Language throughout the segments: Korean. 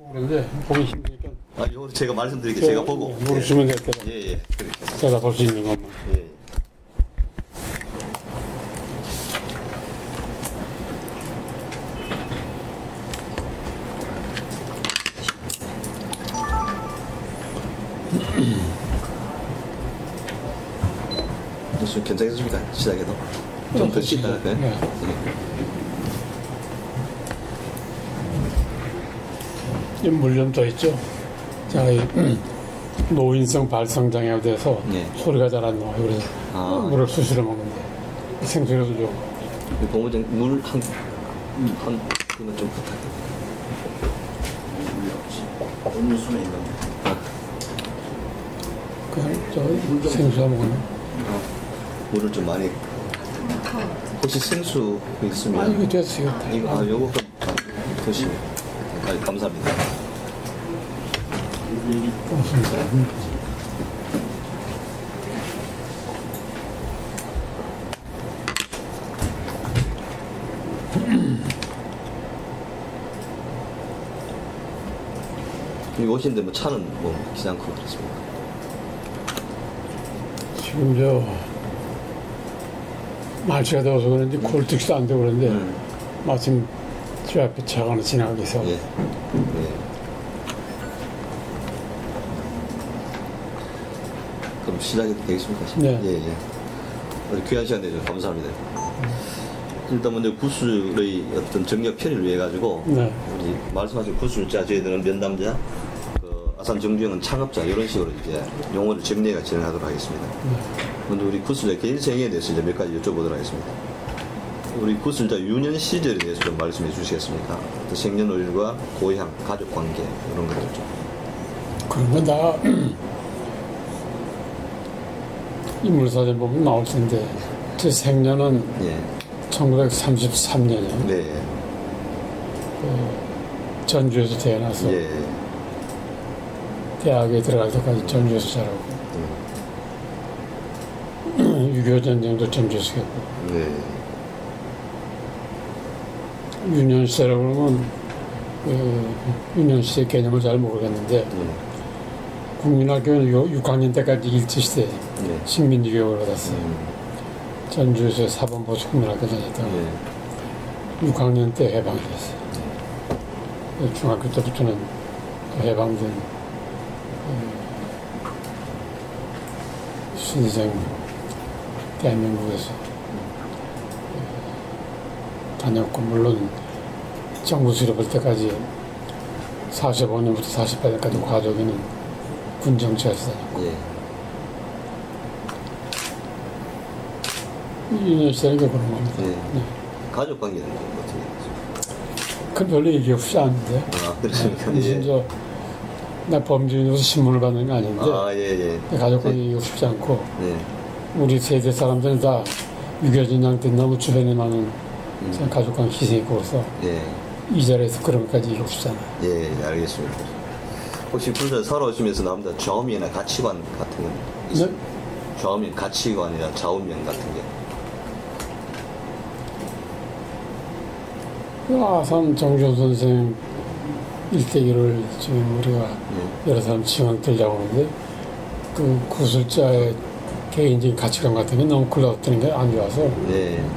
그런데 보기 힘드니까. 아, 이거 제가 말씀드릴게요. 제가 보고. 물으시면 될 거다. 예, 예. 그렇게. 제가 볼 수 있는 것만. 예. 좀 괜찮겠습니까? 시작해도 좀 더 쉬다가. 네. 네. 이 물좀 더 있죠. 자, 노인성 발성 장애가 돼서 소리가 잘 안 나와요. 그래서 물을 수시로 먹는데 생수라도 좀. 본부장 물 한 그만 좀 부탁드립니다. 음료수는 있는데. 그냥 저 생수 먹는. 물을 좀 많이. 혹시 생수 있으면. 아, 이거 됐어요. 이거 요거 좀 드시면. 감사합니다. 여기 오시는데 뭐 차는 뭐 먹지 않고 그렇습니까? 지금 저 날씨가 더워서 그런지 콜특도 안 되고 그런데 마침 저 앞에 차가 하나 지나가게 해서. 예. 예. 그럼 시작이 되겠습니까? 네. 예, 예. 우리 귀한 시간 내주셔서 감사합니다. 일단 먼저 구술의 어떤 정력 편의를 위해 가지고 네. 우리 말씀하신 구술자, 저희들은 면담자, 아산 정주행은 창업자 이런 식으로 이제 용어를 정리해가 진행하도록 하겠습니다. 먼저 우리 구술자 개인 생애에 대해서 이제 몇 가지 여쭤보도록 하겠습니다. 우리 구술자 유년 시절에 대해서 좀 말씀해 주시겠습니까? 생년월일과 고향, 가족 관계 이런 것들 좀. 그런 건 다 인물사전 보면 나올 텐데 제 생년은 1933년이요. 네. 전주에서 태어나서 대학에 들어갈 때까지 전주에서 자라고 6.25 전쟁도 전주에서 했고 유년시대라고 그러면 유년시대 개념을 잘 모르겠는데 국민학교는 6학년 때까지 일제시대 식민지교육을 받았어요. 전주에서 사범보수국민학교 다녔다가 6학년 때 해방이 됐어요. 중학교 때부터는 해방된 신생 대한민국에서 다녔고, 물론 정부 수립할 때까지 45년부터 48년까지 과도기는 군정치에서 다녔고 유년시대는 그런 겁니다. 가족 관계는 어떻게 되죠? 그 별로 얘기 없이 아는데. 그렇습니까? 무슨 나 범죄인으로서 신문을 받는 게 아닌데. 가족 관계 얘기 없이 않고. 우리 세대 사람들은 다 6.25 전쟁 때 너무 주변에 많은 가족 관계 희생했고 그래서 이 자리에서 그런 것까지 얘기 없잖아요. 알겠습니다. 혹시 군사 살아오시면서 나옵니다. 좌우명이나 가치관 같은 건 있어요? 좌우명, 가치관이나 좌우명 같은 게. 아산 정준 선생 일대기를 지금 우리가 여러 사람 지원 들려고 하는데 그 구술자의 개인적인 가치관 같은 게 너무 글러뜨는 게 안 좋아서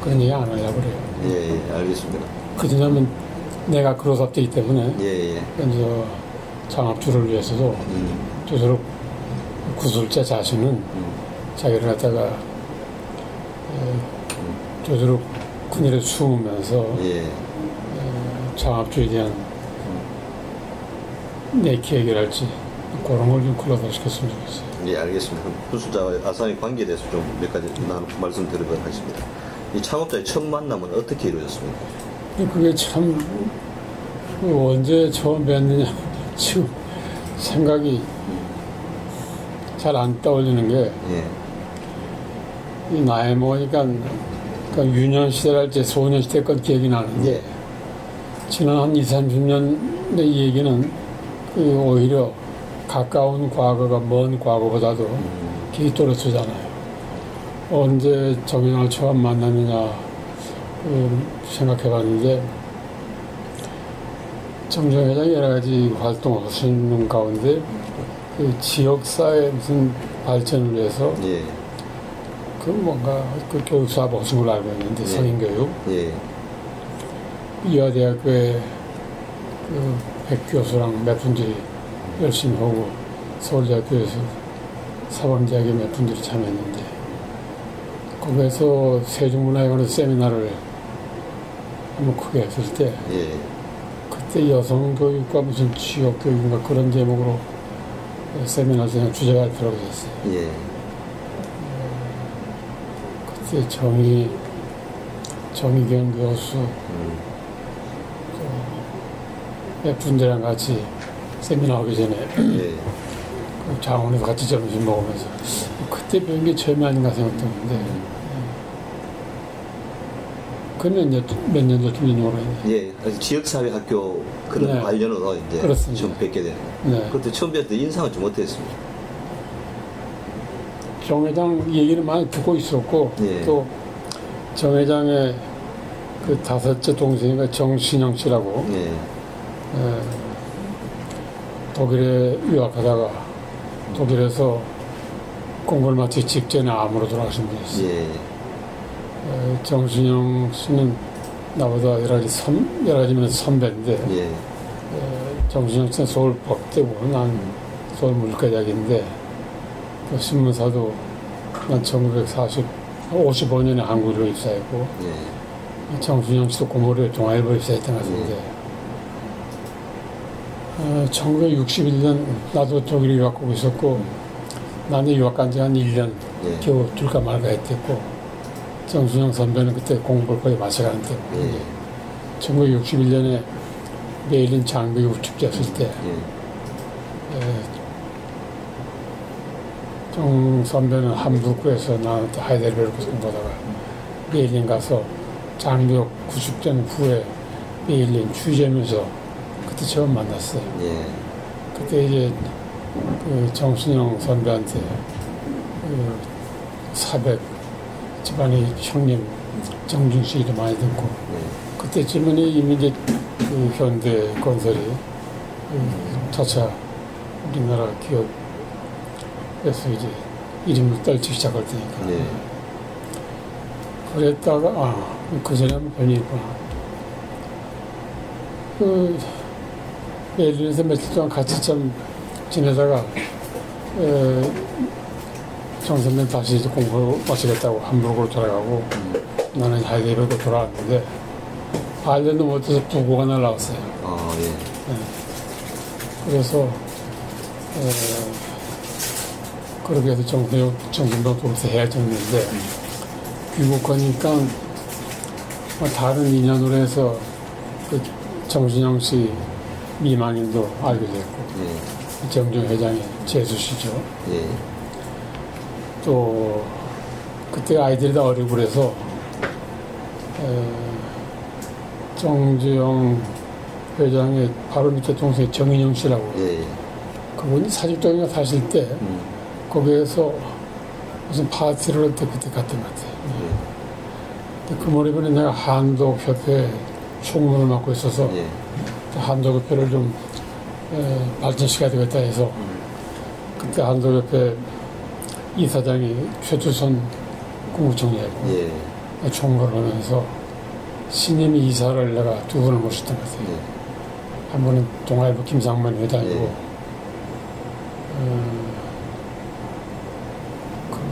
그런 얘기 안 하려고 그래요. 알겠습니다. 그러냐면 내가 그로섭되기 때문에 그래서 창업주를 위해서도 되도록 구술자 자신은 자기를 갖다가 되도록 큰일에 숨으면서 창업주에 대한 내 기획이랄지 그런 걸 좀 클러버시켰으면 좋겠어요. 알겠습니다. 구술자와 아산의 관계에 대해서 좀 몇 가지 말씀드리도록 하겠습니다. 이 창업자의 첫 만남은 어떻게 이루어졌습니까? 그게 참 언제 처음 뵀느냐 지금 생각이 잘 안 떠올리는 게 이 나이 먹으니까 그러니까 유년시대랄지 소년시대 건 기억이 나는데 지난 한 20, 30년의 이 얘기는 오히려 가까운 과거가 먼 과거보다도 기억이 또렷하잖아요. 언제 정연을 처음 만났느냐 생각해봤는데 정주영 회장이 여러 가지 활동을 하시는 가운데 그 지역사회 무슨 발전을 위해서 예. 그 뭔가 그 교육 사업 하신 걸로 알고 있는데 성인교육 예. 이화대학교에 그 백 교수랑 몇 분들이 열심히 하고 서울대학교에서 사범대학에 몇 분들이 참여했는데 거기에서 세종문화회관에서 세미나를 한번 크게 했을 때 예. 그때 여성교육과 무슨 지역교육인가 그런 제목으로 세미나에서 주제 발표를 했어요. 예. 그때 정의경 교수 몇 분들이랑 같이 세미나 하기 전에 예. 장원에서 같이 점심 먹으면서 그때 배운 게 처음이 아닌가 생각했는데 그 몇 년도 틀린 모르겠네. 예. 그래서 지역사회 학교 그런 네. 관련으로 이제 그렇습니다. 처음 뵙게 되는. 네. 그때 처음 뵀을 때 인상은 좀 어땠습니까? 정 회장 얘기를 많이 듣고 있었고 예. 또 정 회장의 그 다섯째 동생이가 정신영 씨라고 예. 독일에 유학하다가 독일에서 공부를 마치기 직전에 암으로 돌아가신 분이 있어요. 예. 정신영 씨는 나보다 여러 가지 면에서 선배인데 예. 정신영 씨는 서울 법대고 난 서울 물리과대학인데 또 신문사도 난 1955년에 한국으로 입사했고 예. 정신영 씨도 고모를 동아일보 입사했던 것 같은데 1961년 나도 독일에 유학 가고 있었고 나는 유학 간 지 한 1년 예. 겨우 둘까 말까 했댔고 정순영 선배는 그때 공부를 거의 마쳐가는 때 예. 1961년에 베를린 장벽 축제 했을 때 예. 정 선배는 함부르크에서 나한테 하이델베르크 공부하다가 베를린 가서 장벽 90전 후에 베를린 취재하면서 그때 처음 만났어요. 예. 그때 이제 그 정순영 선배한테 그 사백 집안의 형님 정중 씨도 많이 듣고 그때쯤은 이미 이제 그 현대 건설이 차차 우리나라 기업에서 이제 이름을 떨치기 시작할 테니까 예. 그랬다가 그 전에 한번 뵌 일이 있구나. 그 베를린에서 며칠 동안 같이 좀 지내다가 정 선배는 다시 이제 공부를 마치겠다고 함부르크로 돌아가고 나는 하이델베르크로 돌아왔는데 알렌도 못해서 부고가 날라왔어요. 아, 예. 그래서 그렇게 해서 정신병 도로서 헤어졌는데 귀국하니까 뭐 다른 인연으로 해서 그 정신영 씨 미망인도 알게 됐고 예. 정중 회장의 재수 씨죠. 예. 또 그때 아이들이 다 어리고 그래서 정주영 회장의 바로 밑에 동생 정인영 씨라고 예. 그분이 사직동에 사실 때 거기에서 무슨 파티를 할 때 그때 갔던 것 같아요. 근데 그 무렵에 내가 한독협회 총무를 맡고 있어서 예. 한독협회를 좀 발전시켜야 되겠다 해서 그때 한독협회 이사장이 최주선 국무총리였고 예. 총무를 하면서 신임 이사를 내가 두 분을 모셨던 것 같아요. 예. 한 분은 동아일보 김상만 회장이고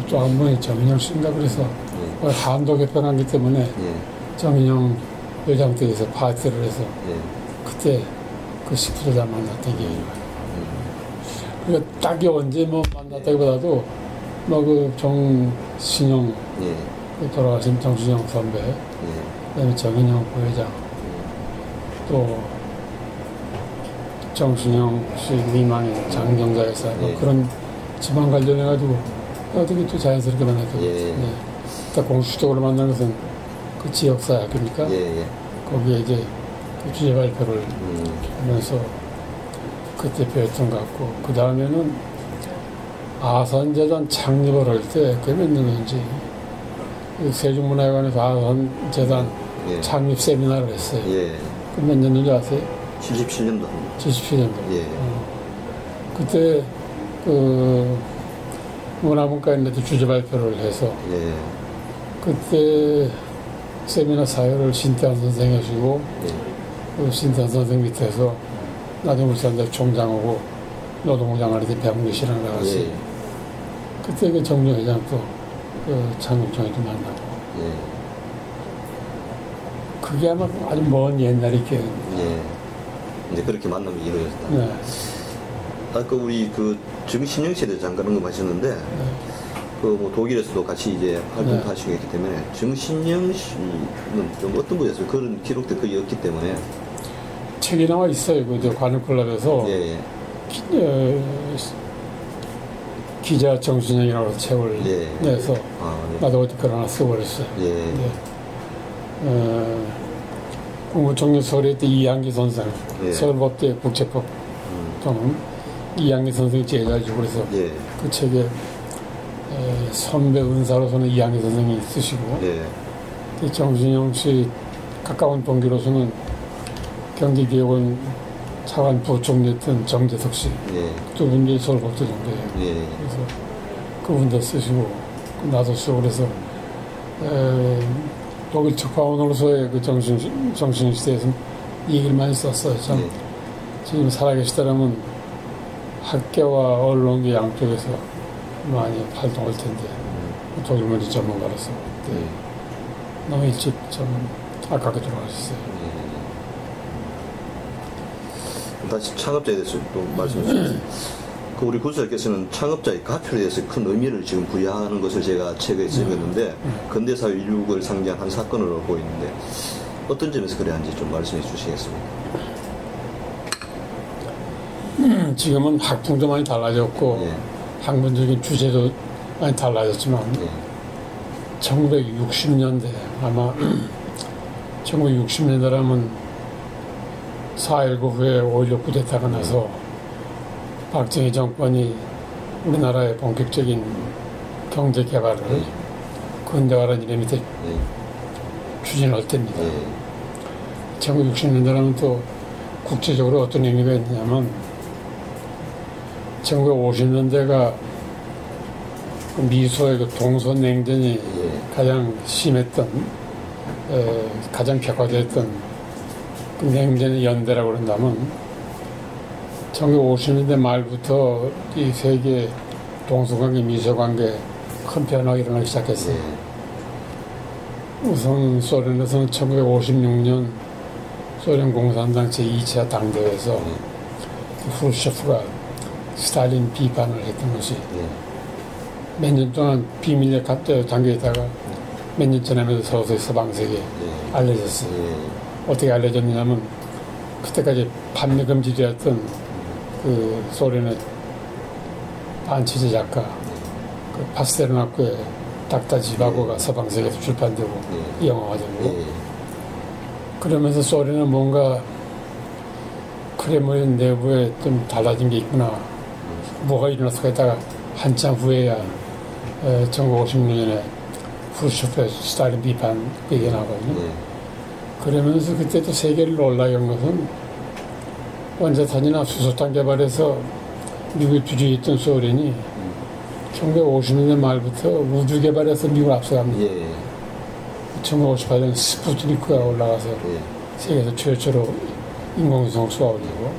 또 한 분이 정인영 씨인가 그래서 한독협회 가기 때문에 정인영 회장 댁에서 파티를 해서 그때 그 식구들 다 만났던 기억이 나요. 그러니까 딱히 언제 뭐 만났다기보다도 뭐 그 정신영 그 돌아가신 정신영 선배 그다음에 정인영 부회장 또 정신영 씨 미망의 장경자 여사 뭐 그런 집안 관련해가지고 어떻게 또 자연스럽게 만났던 거죠. 네. 딱 공식적으로 만난 것은 그 지역사회 학교니까 거기에 이제 그 주제 발표를 하면서 그때 배웠던 것 같고 그 다음에는 아산재단 창립을 할 때 그게 몇 년인지 세종문화회관에서 아산재단 창립 세미나를 했어요. 그 몇 년인지 아세요? 77년도. 77년도. 예. 그때 문화문과인데도 주제 발표를 해서 예. 그때 세미나 사회를 신태환 선생이 하시고 예. 그 신태환 선생 밑에서 나중에 울산대 총장하고 노동부장할 때 배운 실현을 나갔어요. 예. 그때 그 정종 회장도 그 장육정에도 만나고. 예. 그게 아마 아주 먼 옛날이게. 예. 이제 그렇게 만남이 이루어졌다. 네. 아까 우리 그 정신영 씨에 대해서 잠깐 언급하셨는데, 네. 그 뭐 독일에서도 같이 이제 활동도 네. 하시고 있기 때문에 정신영 씨는 좀 어떤 분이었어요? 그런 기록도 거의 없기 때문에. 책이 나와 있어요. 그 관우클럽에서 예. 기자 정신영이라고 해서 책을 예. 내서 예. 나도 어디 글 하나 쓰고 그랬어요. 예. 국무총리 서울에 때 이항기 선생, 예. 서울법대 국제법 좀 이항기 선생이 제자주고 그래서 예. 그 책에 선배 은사로서는 이항기 선생이 쓰시고 예. 정신영 씨 가까운 동기로서는 경기개혁원 차관 부총리였던 정재석 씨, 예. 두 분이 서울법대 동기예요. 예. 그래서 그분도 쓰시고 나도 쓰고 그래서 독일 특파원으로서의 그 정신 시대에서 이 얘기를 많이 썼어요. 참 예. 지금 살아계시다라면 학계와 언론계 양쪽에서 많이 활동할 텐데 독일 문제 전문가로서 너무 일찍 좀 아깝게 돌아가셨어요. 다시 창업자에 대해서 또 말씀해 주세요. 그 우리 구수자께서는 창업자의 가표에 대해서 큰 의미를 지금 부여하는 것을 제가 책에 읽었는데 근대사회 인류를 상징한 한 사건으로 보이는데 어떤 점에서 그래 한지 좀 말씀해 주시겠습니까? 지금은 학풍도 많이 달라졌고 예. 학문적인 주제도 많이 달라졌지만 예. 1960년대 아마 1960년대라면 4.19 후에 5.16 쿠데타가 나서 박정희 정권이 우리나라의 본격적인 경제 개발을 근대화라는 이름 밑에 추진할 때입니다. 1960년대라면 또 국제적으로 어떤 의미가 있냐면 1950년대가 미소의 그 동서냉전이 가장 심했던 가장 격화됐던 그 냉전의 연대라고 그런다면 1950년대 말부터 이 세계 동서관계, 미소관계 큰 변화가 일어나기 시작했어요. 우선 소련에서는 1956년 소련 공산당 제2차 당대회에서 후르셰프가 스탈린 비판을 했던 것이 몇 년 동안 비밀에 담겨있다가 몇 년 전에 서서히 서방세계에 알려졌어요. 어떻게 알려졌냐면 그때까지 판매 금지되었던 그 소련의 반치제 작가 그 파스테르나크의 닥터 지바고가 서방세계에서 출판되고 영화화되고 그러면서 소련은 뭔가 크레므린 내부에 좀 달라진 게 있구나 뭐가 일어났을까 했다가 한참 후에야 1956년에 후르셰프의 스탈린 비판 얘기가 나거든요. 그러면서 그때 또 세계를 놀라게 한 것은 원자탄이나 수소탄 개발에서 미국이 주저했던 소련이 1950년대 말부터 우주 개발에서 미국을 앞서갑니다. 1958년 스푸트니크가 올라가서 세계에서 최초로 인공위성을 쏘아 올리고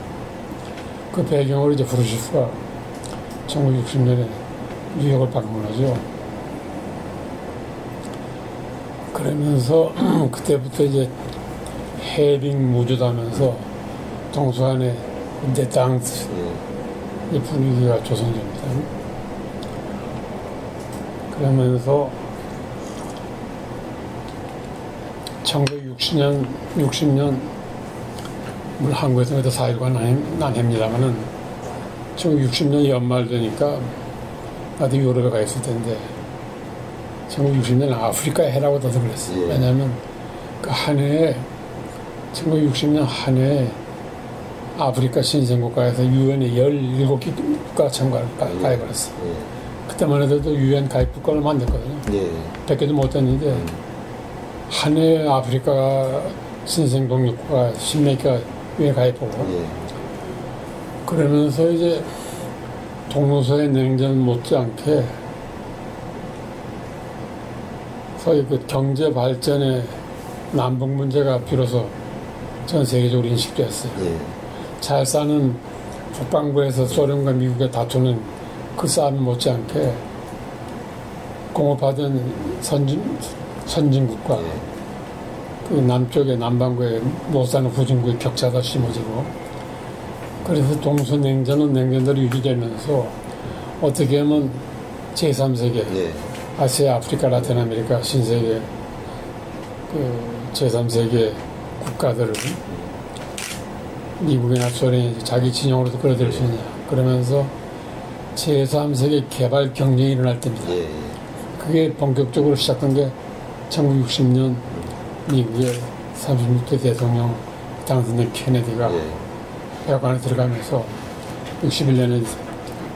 그 배경으로 이제 후르셰프가 1960년에 뉴욕을 방문하죠. 그러면서 그때부터 이제 해빙 무주하면서 동서안의 데탕스 분위기가 조성됩니다. 그러면서 1960년 물론 한국에서는 4.19가 난해입니다만은 1960년 연말 되니까 나도 유럽에 가 있을 텐데 1960년 아프리카 해라고 다들 그랬어요. 왜냐하면 그 한 해에 1960년 한 해에 아프리카 신생국가에서 유엔에 17개 국가 참가를 가입을 했어요. 그때만 해도 유엔 가입 국가를 만들거든요. 100개도 못 됐는데 한 해에 아프리카 신생 독립국가 10몇 개가 가입하고 그러면서 이제 동서의 냉전 못지않게 소위 그 경제 발전의 남북 문제가 비로소 전 세계적으로 인식됐어요. 잘 사는 북방부에서 소련과 미국에 다투는 그 싸움 못지않게 공업하던 선진국과 그 남쪽의 남반구에 못 사는 후진국의 격차가 심해지고 그래서 동서냉전은 냉전대로 유지되면서 어떻게 하면 제3세계 아시아, 아프리카, 라틴 아메리카, 신세계 그 제3세계 국가들을 미국이나 소련이 자기 진영으로도 끌어들일 수 있냐. 그러면서 제3세계 개발 경쟁이 일어날 때입니다. 그게 본격적으로 시작한 게 1960년 미국의 36대 대통령 당선된 케네디가 백악관에 들어가면서 61년에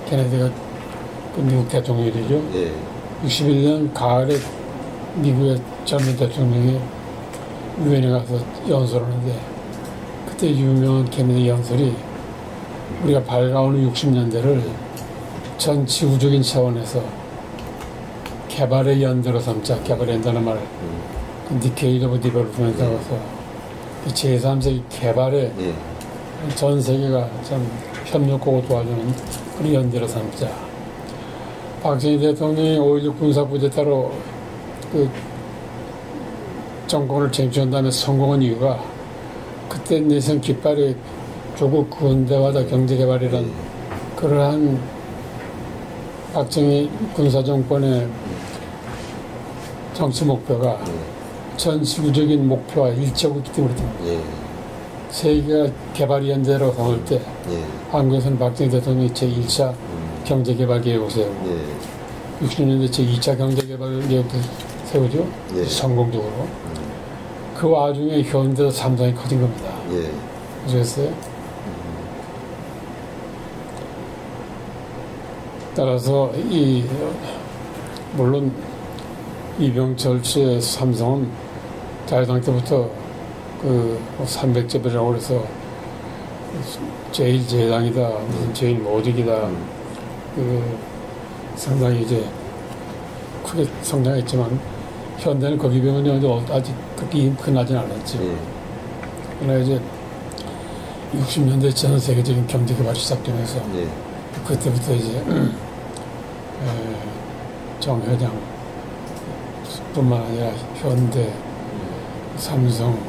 케네디가 그 미국 대통령이 되죠. 61년 가을에 미국의 젊은 대통령이 유엔에 가서 연설을 하는데 그때 유명한 케네디 연설이 우리가 밝아오는 60년대를 전 지구적인 차원에서 개발의 연대로 삼자. 개발의 연대라는 말을 Decade of Development이라고 해서 제3세기 개발에 전 세계가 참 협력하고 도와주는 그런 연대로 삼자. 박정희 대통령이 5.16 군사 쿠데타로 그 정권을 쟁취한 다음에 성공한 이유가 그때 내세운 깃발이 조국 군대화다 경제개발이란 그러한 박정희 군사정권의 정치 목표가 전 지구적인 목표와 일치하고 있기 때문에 세계가 개발연대로 나올 때 한국에서는 박정희 대통령이 제1차 경제개발계획을 세우고 60년대 제2차 경제개발계획도 세우죠. 성공적으로. 그 와중에 현대도 삼성이 커진 겁니다. 보셨어요? 따라서 물론 이병철 씨의 삼성은 자유당 때부터 그 300재벌이라고 해서 제일 제당이다, 무슨 제일 모직이다, 그 상당히 이제 크게 성장했지만 현대는 거기 비하면 아직 그렇게 흔하진 않았지. 그러나 이제 60년대 전 세계적인 경제 개발이 시작되면서 그때부터 이제 정 회장 뿐만 아니라 현대, 삼성,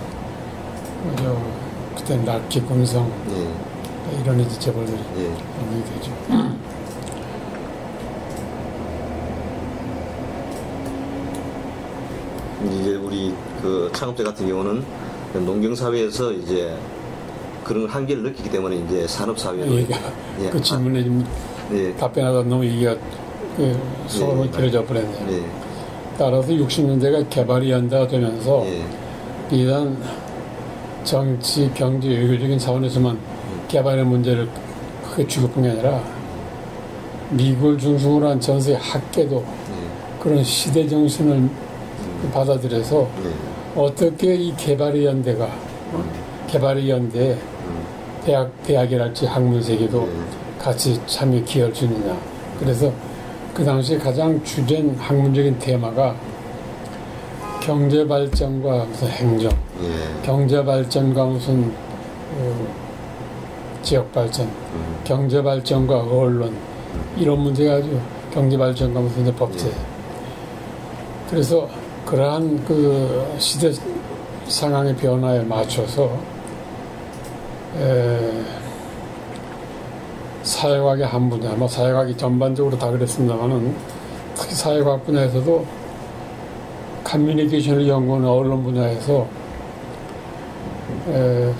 그때 낙기, 금성 이런 이제 재벌들이 연결이 되죠. 이제 우리 그 창업자 같은 경우는 농경사회에서 이제 그런 한계를 느끼기 때문에 이제 산업사회로. 그 질문에 좀 답변하다 너무 이게 소름이 길어져 버렸네요. 따라서 60년대가 개발이 연대가 되면서 비단 정치, 경제, 외교적인 차원에서만 개발의 문제를 크게 주급한 게 아니라 미국을 중심으로 한 전 세계 학계도 그런 시대 정신을 받아들여서 어떻게 이 개발의 연대가 개발의 연대에 대학이랄지 학문세계도 같이 참여 기여할 수 있느냐. 그래서 그 당시 가장 주된 학문적인 테마가 경제발전과 무슨 행정, 경제발전과 무슨 지역발전, 경제발전과 언론 이런 문제가 아주 경제발전과 무슨 법제. 그래서 그러한 그 시대 상황의 변화에 맞춰서 사회과학의 한 분야, 사회과학이 전반적으로 다 그랬습니다만은 특히 사회과학 분야에서도 커뮤니케이션을 연구하는 언론 분야에서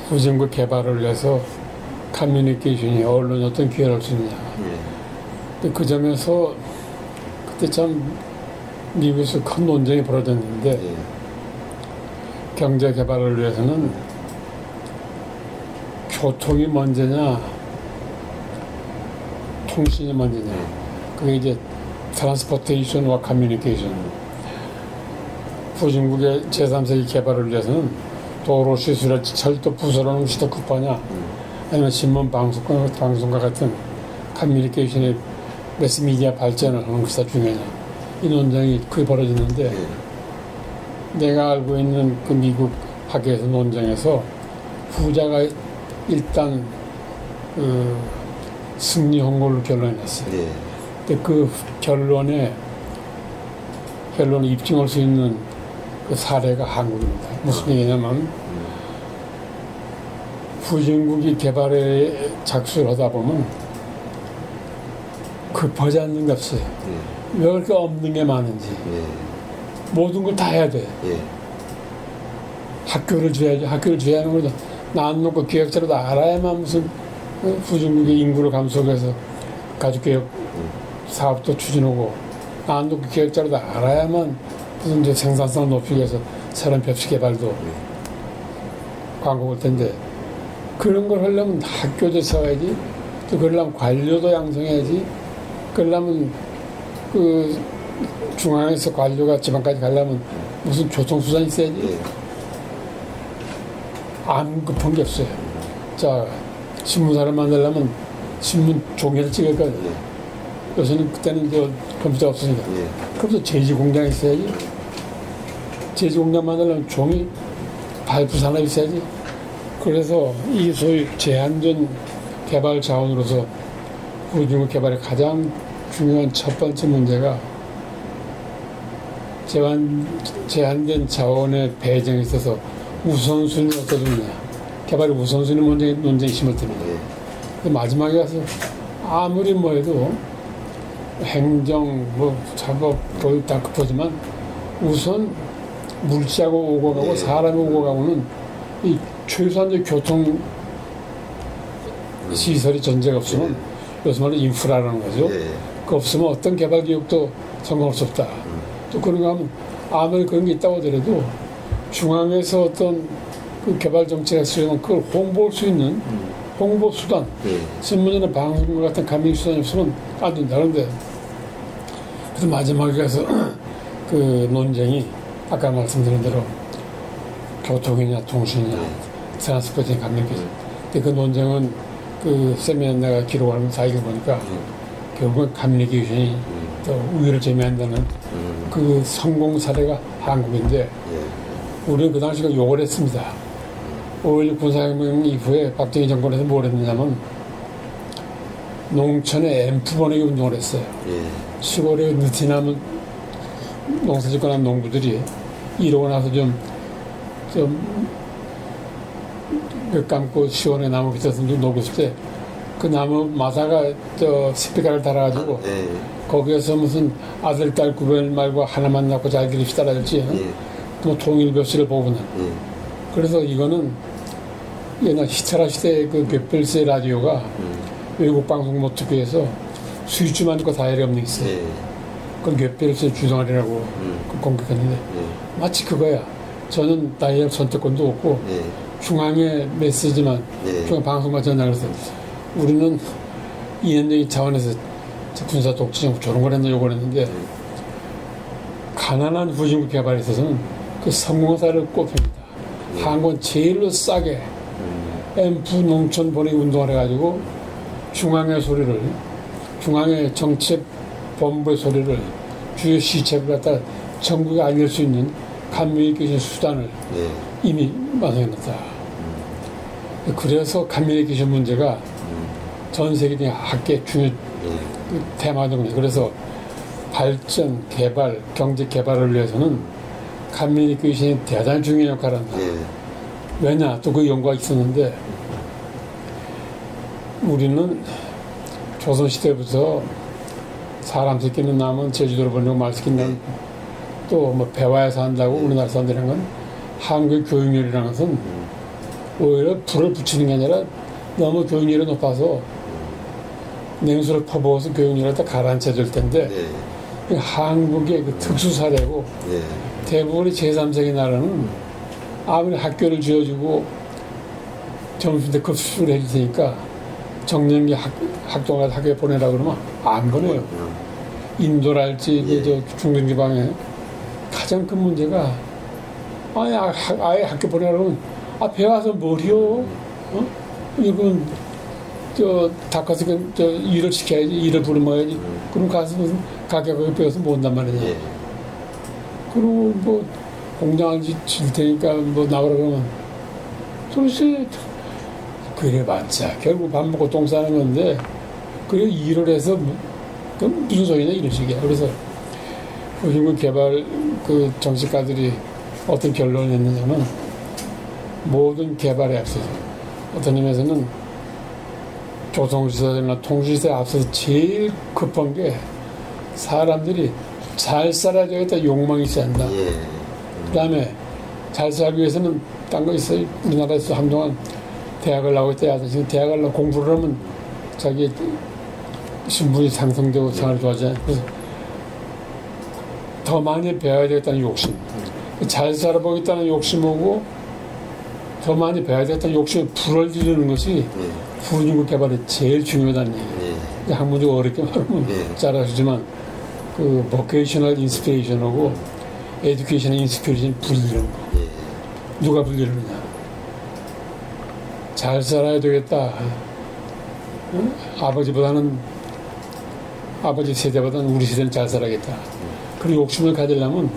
후진국 개발을 위해서 커뮤니케이션이 언론이 어떤 기여를 할 수 있느냐. 그 점에서 그때 참 미국에서 큰 논쟁이 벌어졌는데 경제 개발을 위해서는 교통이 먼저냐 통신이 먼저냐. 그게 이제 트랜스포테이션과 커뮤니케이션. 후진국의 제3세기 개발을 위해서는 도로 시설이랄지 철도 부설하는 것이 더 급하냐, 아니면 신문 방송과 같은 커뮤니케이션의 매스미디어 발전을 하는 것이 더 중요하냐, 이 논쟁이 크게 벌어지는데, 내가 알고 있는 그 미국 학계에서 논쟁에서 후자가 일단 승리한 걸로 결론이 났어요. 근데 그 결론을 입증할 수 있는 그 사례가 한국입니다. 무슨 얘기냐면, 후진국이 개발에 착수를 하다 보면 급하지 않는 게 없어요. 왜 그렇게 없는 게 많은지. 모든 걸 다 해야 돼. 학교를 줘야죠. 학교를 줘야 하는 거죠. 낳아놓고 기획자라도 알아야만 무슨 후진국의 인구를 감소해서 가족개혁 사업도 추진하고, 낳아놓고 기획자라도 알아야만 무슨 이제 생산성을 높이기 위해서 새로운 벽지 개발도 광고 올 텐데, 그런 걸 하려면 학교도 세워야지, 또 그러려면 관료도 양성해야지, 그러려면 그 중앙에서 관료가 지방까지 가려면 무슨 교통수단이 있어야지. 아무 급한 게 없어요. 자, 신문사를 만들려면 신문 종이를 찍을 거예요. 요새는 그때는 저 컴퓨터 없으니까. 그래서 제지 공장이 있어야지. 제지 공장 만들려면 종이 발부 산업이 있어야지. 그래서 이 소위 제한된 개발 자원으로서 후진국 개발의 가장 중요한 첫 번째 문제가 제한된 자원의 배정에 있어서 우선순위를 어디다 두느냐. 개발의 우선순위 논쟁이 심을 때입니다. 마지막에 가서 아무리 뭐 해도 행정, 작업, 교육 다 급하지만 우선 물자고 오고 가고 사람이 오고 가고는 이 최소한의 교통 시설이 전제가 없으면 요새 말로 인프라라는 거죠. 그 없으면 어떤 개발 기업도 성공할 수 없다. 또 그런가 하면 아무리 그런 게 있다고 하더라도 중앙에서 어떤 그 개발 정책을 쓰려면 그걸 홍보할 수 있는 홍보 수단, 신문이나 방송 같은 감리 수단이 없으면 안 된다. 그런데 그래서 마지막에 가서 그 논쟁이 아까 말씀드린 대로 교통이냐 통신이냐 트랜스포트냐 감리교육. 근데 그 논쟁은 그 세미나가 기록하는 사이를 보니까 결국은 커뮤니케이션이 더 우위를 점유한다는 그 성공 사례가 한국인데, 우리는 그 당시 욕을 했습니다. 5.16 군사혁명 이후에 박정희 정권에서 뭘 했느냐면 농촌에 앰프 보내기 운동을 했어요. 시골에 느티나무 농사짓거나 농부들이 이러고 나서 좀 감고 시원해 나무 밑에서 좀 놀고 있을 때 그 나무 마사가 스피커를 달아가지고 거기에서 무슨 아들, 딸 구별 말고 하나만 낳고 잘 기릅시다 라든지 또 통일교실을 보고는 그래서 이거는 옛날 히트라 시대의 그 갯별세 라디오가 외국 방송 못 듣기 위해서 수입주만 듣고 다이얼이 없는 게 있어요. 그건 갯별세 주성아리라고 공격했는데 마치 그거야. 저는 다이얼 선택권도 없고 중앙의 메시지만 중앙 방송만 전달을 해서 우리는 이념적인 차원에서 군사 독재정 저런 걸 했나 요걸 했는데, 가난한 후진국 개발에 있어서는 그 성공한 사례를 꼽힙니다. 한국은 제일로 싸게 앰프 농촌 보내기 운동을 해가지고 중앙의 소리를, 중앙의 정책 본부의 소리를 주요 시책을 갖다 전국에 알릴 수 있는 커뮤니케이션 수단을 이미 마련했다. 그래서 커뮤니케이션 문제가 전 세계적인 학계 중요 테마죠. 그래서 발전, 개발, 경제 개발을 위해서는 커뮤니케이션이 대단히 중요한 역할을 한다. 왜냐? 또 그 연구가 있었는데, 우리는 조선시대부터 사람 새끼는 남은 제주도로 보내고 말 새끼는 또 뭐 배화에서 한다고 우리나라 사람들이란 건, 한국의 교육열이라는 것은 오히려 불을 붙이는 게 아니라 너무 교육열이 높아서 냉수를 퍼부어서 교육열을 다 가라앉혀줄 텐데, 한국의 그 특수 사례고 대부분의 제3세계 나라는 아무리 학교를 지어주고 점수대 급수를 해줄 테니까 정년기 학동을 학교에 보내라 그러면 안 보내요. 인도랄지 중동지방에 가장 큰 문제가 아예 학교 보내라 그러면 앞에 와서 뭘이요? 이건 닭가슴 일을 시켜야지, 일을 부르면야지. 그럼 가서 무슨 가격을 빼서 못 온단 말이냐. 예. 그리고 뭐 공장을 질 테니까 뭐 나오라 그러면 도대체 그래봤자 결국 밥 먹고 똥 싸는 건데 그래 일을 해서 그럼 무슨 소리냐 이런 식이야. 그래서 그 인구 개발 그 정치가들이 어떤 결론을 냈느냐면 모든 개발에 앞서서 어떤 의미에서는 조선시대나 통시대에 앞서서 제일 급한 게 사람들이 잘 살아야 되겠다 욕망이 있어야 한다. 예. 그 다음에 잘 살기 위해서는 딴 거 있어요. 우리나라에서 한동안 대학을 나오고 있다. 지금 대학을 나고 공부를 하면 자기 신분이 상승되고 생활이 좋아지잖아요. 그래서 더 많이 배워야 되겠다는 욕심. 잘 살아보겠다는 욕심하고 더 많이 배워야 되겠다는 욕심에 불을 지르는 것이 후진국 개발에 제일 중요하다는 얘기예요. 학문적으로 어렵게 말하면 잘 아시지만 그 vocational inspiration하고 educational inspiration 분리하는 거. 누가 분리하느냐. 잘 살아야 되겠다. 아버지 세대보다는 우리 세대는 잘 살아야겠다. 그런 욕심을 가지려면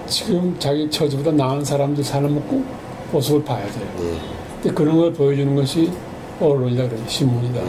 지금 자기 처지보다 나은 사람들 사는 모습을 봐야 돼요. 근데 그런 걸 보여주는 것이 언론이다 그래요. 신문이다.